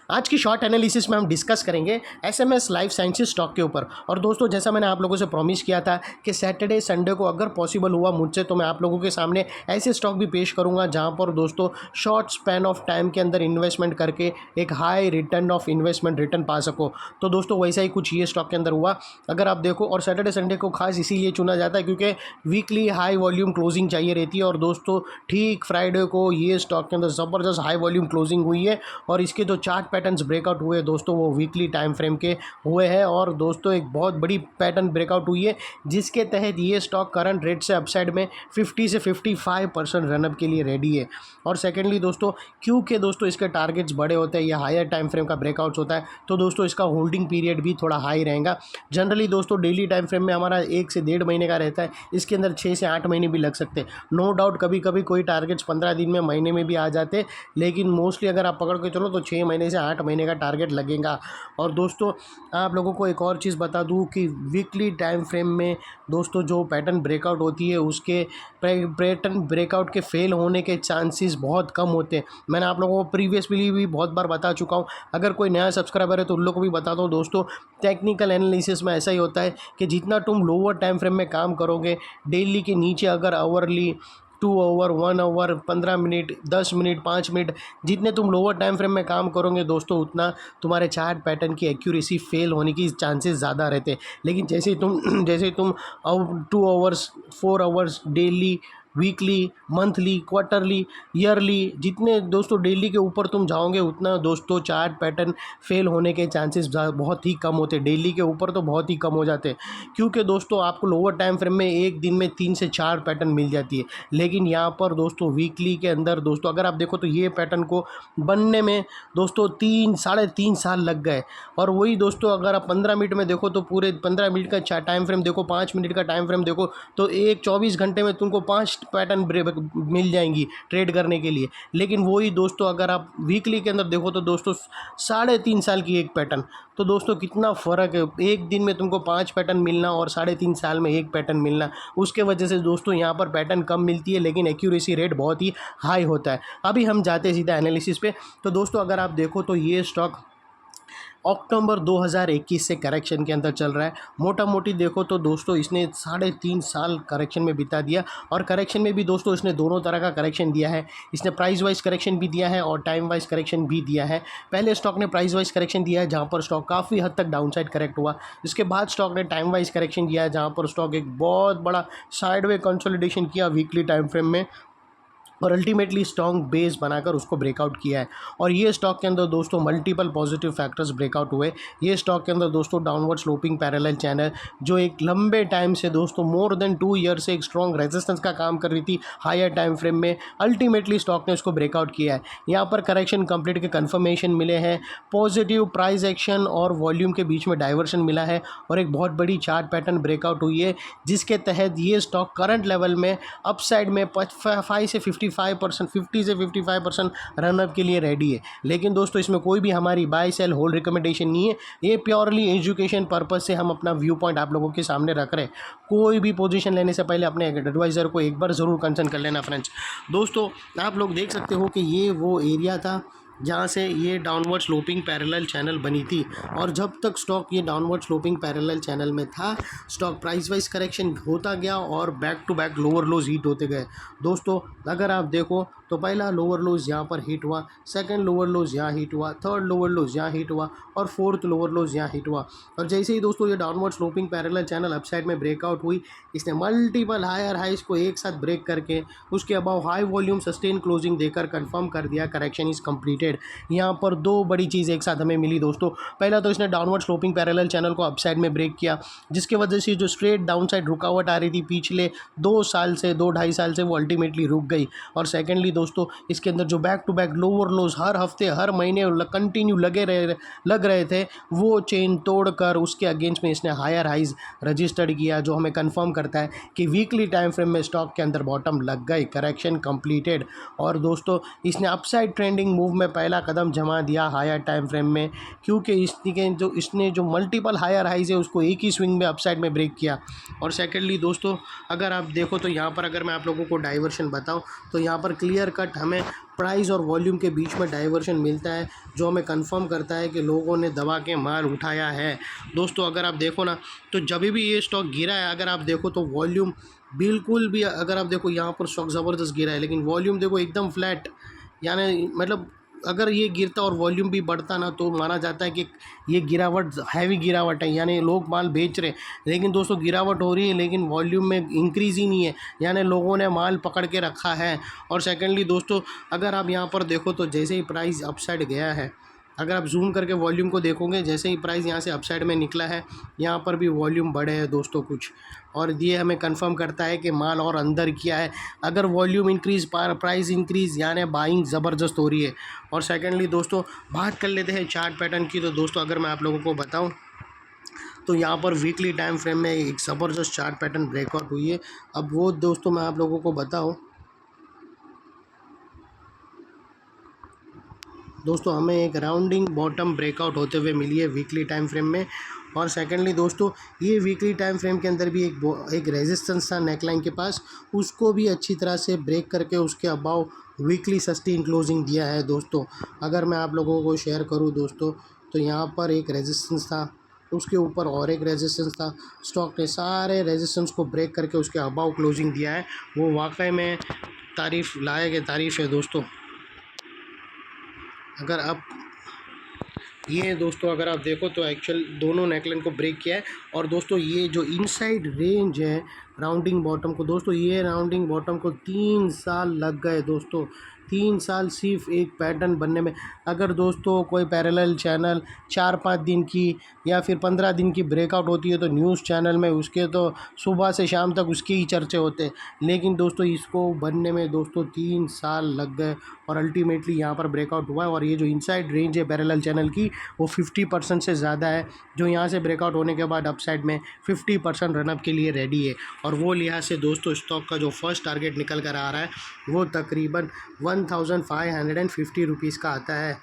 आज की short analysis में हम डिस्कस करेंगे एसएमएस लाइफ साइंसेज स्टॉक के ऊपर। और दोस्तों, जैसा मैंने आप लोगों से प्रॉमिस किया था कि सैटरडे संडे को अगर पॉसिबल हुआ मुझसे तो मैं आप लोगों के सामने ऐसे स्टॉक भी पेश करूंगा जहां पर दोस्तों शॉर्ट स्पैन ऑफ टाइम के अंदर इन्वेस्टमेंट करके एक high return of investment return पा सको। तो दोस्तों वैसा ही कुछ ये स्टॉक के अंदर हुआ अगर आप देखो। और सैटरडे संडे को खास इसीलिए चुना जाता है क्योंकि वीकली हाई वॉल्यूम क्लोजिंग चाहिए रहती है। और दोस्तों ठीक फ्राइडे को ये स्टॉक के अंदर ज़बरदस्त हाई वॉल्यूम क्लोजिंग हुई है और इसके जो चार्ट पैटर्न्स ब्रेकआउट हुए दोस्तों वो वीकली टाइम फ्रेम के हुए हैं। और दोस्तों एक बहुत बड़ी पैटर्न ब्रेकआउट हुई है जिसके तहत ये स्टॉक करंट रेट से अपसाइड में 50 से 55% रनअप के लिए रेडी है। और सेकेंडली दोस्तों, क्योंकि दोस्तों इसके टारगेट्स बड़े होते हैं या हायर टाइम फ्रेम का ब्रेकआउट होता है तो दोस्तों इसका होल्डिंग पीरियड भी थोड़ा हाई रहेगा। जनरली दोस्तों डेली टाइम फ्रेम में हमारा 1 से 1.5 महीने का रहता है, इसके अंदर 6 से 8 महीने भी लग सकते हैं। नो डाउट कभी कभी कोई टारगेट्स 15 दिन में, महीने में भी आ जाते, लेकिन मोस्टली अगर आप पकड़ के चलो तो 6 महीने से 8 महीने का टारगेट लगेगा। और दोस्तों आप लोगों को एक और चीज़ बता दूं कि वीकली टाइम फ्रेम में दोस्तों जो पैटर्न ब्रेकआउट होती है उसके पैटर्न ब्रेकआउट के फेल होने के चांसेस बहुत कम होते हैं। मैंने आप लोगों को प्रीवियसली भी बहुत बार बता चुका हूं। अगर कोई नया सब्सक्राइबर है तो उन लोगों को भी बता दो दोस्तों, टेक्निकल एनालिसिस में ऐसा ही होता है कि जितना तुम लोअर टाइम फ्रेम में काम करोगे, डेली के नीचे अगर hourly 2 hour 1 hour 15 minute 10 minute 5 minute जितने तुम लोअर टाइम फ्रेम में काम करोगे दोस्तों उतना तुम्हारे चार्ट पैटर्न की एक्यूरेसी फेल होने की चांसेस ज़्यादा रहते हैं। लेकिन जैसे ही तुम 2 hours 4 hours daily, weekly, monthly, quarterly, yearly जितने दोस्तों डेली के ऊपर तुम जाओगे उतना दोस्तों चार्ट पैटर्न फेल होने के चांसेस बहुत ही कम होते हैं। डेली के ऊपर तो बहुत ही कम हो जाते हैं क्योंकि दोस्तों आपको लोअर टाइम फ्रेम में एक दिन में 3 से 4 पैटर्न मिल जाती है। लेकिन यहाँ पर दोस्तों वीकली के अंदर दोस्तों अगर आप देखो तो ये पैटर्न को बनने में दोस्तों 3-3.5 साल लग गए। और वही दोस्तों अगर आप 15 मिनट में देखो तो पूरे 15 मिनट का टाइम फ्रेम देखो, 5 मिनट का टाइम फ्रेम देखो तो 24 घंटे में तुमको 5 पैटर्न मिल जाएंगी ट्रेड करने के लिए। लेकिन वही दोस्तों अगर आप वीकली के अंदर देखो तो दोस्तों 3.5 साल की एक पैटर्न, तो दोस्तों कितना फ़र्क है। एक दिन में तुमको 5 पैटर्न मिलना और 3.5 साल में एक पैटर्न मिलना, उसके वजह से दोस्तों यहाँ पर पैटर्न कम मिलती है लेकिन एक्यूरेसी रेट बहुत ही हाई होता है। अभी हम जाते हैं सीधा एनालिसिस पे। तो दोस्तों अगर आप देखो तो ये स्टॉक अक्टूबर 2021 से करेक्शन के अंदर चल रहा है। मोटा मोटी देखो तो दोस्तों इसने 3.5 साल करेक्शन में बिता दिया। और करेक्शन में भी दोस्तों इसने दोनों तरह का करेक्शन दिया है। इसने प्राइस वाइज करेक्शन भी दिया है और टाइम वाइज करेक्शन भी दिया है। पहले स्टॉक ने प्राइस वाइज करेक्शन दिया है जहाँ पर स्टॉक काफ़ी हद तक डाउनसाइड करेक्ट हुआ। इसके बाद स्टॉक ने टाइम वाइज करेक्शन दिया है जहाँ पर स्टॉक एक बहुत बड़ा साइडवे कंसोलिडेशन किया वीकली टाइम फ्रेम में और अल्टीमेटली स्ट्रॉन्ग बेस बनाकर उसको ब्रेकआउट किया है। और ये स्टॉक के अंदर दोस्तों मल्टीपल पॉजिटिव फैक्टर्स ब्रेकआउट हुए। ये स्टॉक के अंदर दोस्तों डाउनवर्ड स्लोपिंग पैरेलल चैनल जो एक लंबे टाइम से दोस्तों मोर देन 2 ईयर से एक स्ट्रॉन्ग रेजिस्टेंस का काम कर रही थी हायर टाइम फ्रेम में, अल्टीमेटली स्टॉक ने उसको ब्रेकआउट किया है। यहाँ पर करेक्शन कंप्लीट के कन्फर्मेशन मिले हैं, पॉजिटिव प्राइस एक्शन और वॉल्यूम के बीच में डाइवर्शन मिला है और एक बहुत बड़ी चार्ट पैटर्न ब्रेकआउट हुई है जिसके तहत ये स्टॉक करंट लेवल में अपसाइड में 5 से 55% 50 से 55% रनअप के लिए रेडी है। लेकिन दोस्तों इसमें कोई भी हमारी बाय सेल होल्ड रिकमेंडेशन नहीं है। ये प्योरली एजुकेशन पर्पस से हम अपना व्यू पॉइंट आप लोगों के सामने रख रहे हैं। कोई भी पोजीशन लेने से पहले अपने एडवाइज़र को एक बार ज़रूर कंसल्ट कर लेना फ्रेंड्स। दोस्तों आप लोग देख सकते हो कि ये वो एरिया था जहाँ से ये डाउनवर्ड स्लोपिंग पैरेलल चैनल बनी थी। और जब तक स्टॉक ये डाउनवर्ड स्लोपिंग पैरेलल चैनल में था स्टॉक प्राइस वाइज करेक्शन होता गया और back to back lower lows hit होते गए। दोस्तों अगर आप देखो तो पहला लोअर लोज यहाँ पर हिट हुआ, सेकंड लोअर लोज यहाँ हिट हुआ, थर्ड लोअर लोज यहाँ हिट हुआ और फोर्थ लोअर लोज यहाँ हिट हुआ। और जैसे ही दोस्तों ये downward sloping parallel channel upside में ब्रेकआउट हुई, इसने मल्टीपल हायर हाइज को एक साथ ब्रेक करके उसके above high volume sustain closing देकर कंफर्म कर दिया करेक्शन इज कंप्लीटेड। यहाँ पर 2 बड़ी चीज़ एक साथ हमें मिली दोस्तों। पहला तो इसने डाउनवर्ड स्लोपिंग पैरेलल चैनल को अपसाइड में ब्रेक किया जिसके वजह से जो स्ट्रेट डाउनसाइड रुकावट आ रही थी पिछले 2 साल से 2-2.5 साल से वो अल्टीमेटली रुक गई। और सेकेंडली दोस्तों इसके अंदर जो back to back lower lows हर हफ्ते हर महीने कंटिन्यू लग रहे थे वो चेन तोड़कर उसके अगेंस्ट में इसने हायर हाइज रजिस्टर्ड किया जो हमें कंफर्म करता है कि वीकली टाइम फ्रेम में स्टॉक के अंदर बॉटम लग गई, करेक्शन कंप्लीटेड। और दोस्तों इसने अपसाइड ट्रेंडिंग मूव में पहला कदम जमा दिया हायर टाइम फ्रेम में क्योंकि इसने जो मल्टीपल हायर हाइज है उसको एक ही स्विंग में अपसाइड में ब्रेक किया। और सेकेंडली दोस्तों अगर आप देखो तो यहाँ पर अगर मैं आप लोगों को डाइवर्शन बताऊँ तो यहाँ पर क्लियर क्लियर कट हमें प्राइस और वॉल्यूम के बीच में डाइवर्शन मिलता है, जो हमें कंफर्म करता है कि लोगों ने दबा के माल उठाया है। दोस्तों अगर आप देखो ना, तो जब भी ये स्टॉक गिरा है, अगर आप देखो तो वॉल्यूम बिल्कुल भी, अगर आप देखो यहाँ पर स्टॉक ज़बरदस्त गिरा है, लेकिन वॉल्यूम देखो एकदम फ्लैट। यानी मतलब अगर ये गिरता और वॉल्यूम भी बढ़ता ना, तो माना जाता है कि ये गिरावट हैवी गिरावट है, यानी लोग माल बेच रहे हैं। लेकिन दोस्तों गिरावट हो रही है, लेकिन वॉल्यूम में इंक्रीज़ ही नहीं है, यानी लोगों ने माल पकड़ के रखा है। और सेकेंडली दोस्तों, अगर आप यहाँ पर देखो तो जैसे ही प्राइस अपसाइड गया है, अगर आप जूम करके वॉल्यूम को देखोगे, जैसे ही प्राइस यहाँ से अपसाइड में निकला है, यहाँ पर भी वॉल्यूम बढ़े है दोस्तों कुछ, और ये हमें कंफर्म करता है कि माल और अंदर किया है। अगर वॉल्यूम इंक्रीज़, प्राइस इंक्रीज़, यानी बाइंग ज़बरदस्त हो रही है। और सेकेंडली दोस्तों बात कर लेते हैं चार्ट पैटर्न की। तो दोस्तों अगर मैं आप लोगों को बताऊँ, तो यहाँ पर वीकली टाइम फ्रेम में एक ज़बरदस्त चार्ट पैटर्न ब्रेकआउट हुई है। अब वो दोस्तों मैं आप लोगों को बताऊँ, दोस्तों हमें एक राउंडिंग बॉटम ब्रेकआउट होते हुए मिली है वीकली टाइम फ्रेम में। और सेकेंडली दोस्तों, ये वीकली टाइम फ्रेम के अंदर भी एक रेजिस्टेंस था नेकलाइन के पास, उसको भी अच्छी तरह से ब्रेक करके उसके अबाव वीकली सस्टेन क्लोजिंग दिया है दोस्तों। अगर मैं आप लोगों को शेयर करूं दोस्तों, तो यहाँ पर एक रेजिस्टेंस था, उसके ऊपर और एक रेजिस्टेंस था। स्टॉक ने सारे रेजिस्टेंस को ब्रेक करके उसके अबाव क्लोजिंग दिया है, वो वाकई में तारीफ़ लायक तारीफ़ है दोस्तों। अगर आप ये दोस्तों अगर आप देखो तो एक्चुअल दोनों नेकलाइन को ब्रेक किया है। और दोस्तों ये जो इनसाइड रेंज है राउंडिंग बॉटम को, दोस्तों ये राउंडिंग बॉटम को 3 साल लग गए दोस्तों, 3 साल सिर्फ एक पैटर्न बनने में। अगर दोस्तों कोई पैरेलल चैनल 4-5 दिन की या फिर 15 दिन की ब्रेकआउट होती है, तो न्यूज़ चैनल में उसके तो सुबह से शाम तक उसके ही चर्चे होते हैं। लेकिन दोस्तों इसको बनने में दोस्तों 3 साल लग गए, और अल्टीमेटली यहाँ पर ब्रेकआउट हुआ है। और ये जो इनसाइड रेंज है पैरेलल चैनल की, वो 50% से ज़्यादा है, जो यहाँ से ब्रेकआउट होने के बाद अपसाइड में 50% रनअप के लिए रेडी है। और वो लिहाज से दोस्तों स्टॉक का जो फर्स्ट टारगेट निकल कर आ रहा है, वो तकरीबन 1550 रुपीज़ का आता है।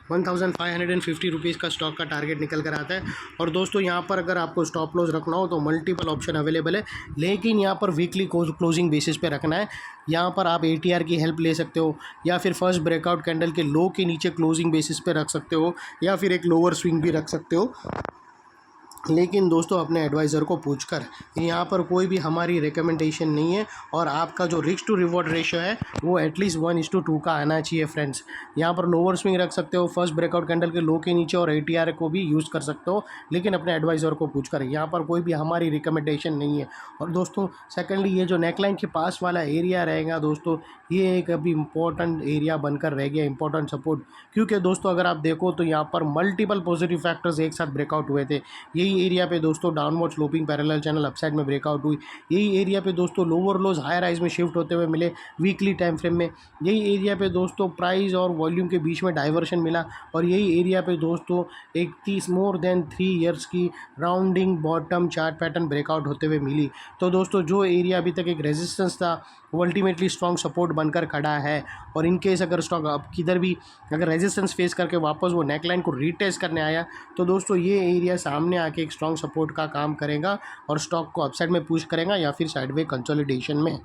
1550 रुपीज़ का स्टॉक का टारगेट निकल कर आता है। और दोस्तों यहाँ पर अगर आपको स्टॉप लॉस रखना हो तो मल्टीपल ऑप्शन अवेलेबल है, लेकिन यहाँ पर वीकली क्लोजिंग बेसिस पे रखना है। यहाँ पर आप ATR की हेल्प ले सकते हो, या फिर फर्स्ट ब्रेकआउट कैंडल के लो के नीचे क्लोजिंग बेसिस पे रख सकते हो, या फिर एक लोअर स्विंग भी रख सकते हो। लेकिन दोस्तों अपने एडवाइज़र को पूछकर, यहाँ पर कोई भी हमारी रिकमेंडेशन नहीं है, और आपका जो रिस्क टू रिवॉर्ड रेशियो है वो एटलीस्ट 1:2 का आना चाहिए फ्रेंड्स। यहाँ पर लोअर स्विंग रख सकते हो, फर्स्ट ब्रेकआउट कैंडल के लो के नीचे, और ATR को भी यूज़ कर सकते हो, लेकिन अपने एडवाइज़र को पूछकर। यहाँ पर कोई भी हमारी रिकमेंडेशन नहीं है। और दोस्तों सेकेंडली, ये जो नेकलाइन के पास वाला एरिया रहेगा दोस्तों, ये एक अभी इम्पोर्टेंट एरिया बनकर रह गया, इंपॉर्टेंट सपोर्ट। क्योंकि दोस्तों अगर आप देखो तो यहाँ पर मल्टीपल पॉजिटिव फैक्टर्स एक साथ ब्रेकआउट हुए थे। यही एरिया पे दोस्तों downward sloping parallel channel upside में ब्रेकआउट हुई। यही एरिया पे दोस्तों लोअर लोज हायर हाइज में शिफ्ट होते हुए मिले वीकली टाइम फ्रेम में। यही एरिया पे दोस्तों प्राइस और वॉल्यूम के बीच में डाइवर्शन मिला, और यही एरिया पे दोस्तों एक मोर देन 3 ईयर्स की rounding bottom chart pattern breakout होते हुए मिली। तो दोस्तों जो एरिया अभी तक एक रेजिस्टेंस था, वो अल्टीमेटली स्ट्रॉन्ग सपोर्ट बनकर खड़ा है। और इनकेस अगर स्टॉक अब किधर भी अगर रेजिस्टेंस फेस करके वापस वो नेकलाइन को रीटेस्ट करने आया, तो दोस्तों ये एरिया सामने आके एक स्ट्रॉन्ग सपोर्ट का काम करेगा, और स्टॉक को अपसाइड में पुश करेगा या फिर साइडवे कंसोलिडेशन में।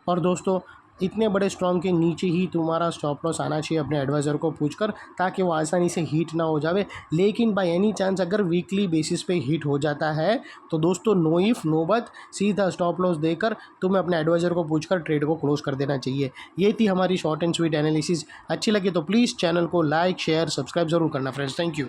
और दोस्तों इतने बड़े स्ट्रॉन्ग के नीचे ही तुम्हारा स्टॉप लॉस आना चाहिए अपने एडवाइज़र को पूछकर, ताकि वो आसानी से हीट ना हो जावे। लेकिन बाय एनी चांस अगर वीकली बेसिस पे हीट हो जाता है, तो दोस्तों नो इफ नो बट, सीधा स्टॉप लॉस देकर तुम्हें अपने एडवाइज़र को पूछकर ट्रेड को क्लोज कर देना चाहिए। ये थी हमारी शॉर्ट एंड स्वीट एनालिसिस। अच्छी लगी तो प्लीज़ चैनल को लाइक शेयर सब्सक्राइब ज़रूर करना फ्रेंड्स। Thank you.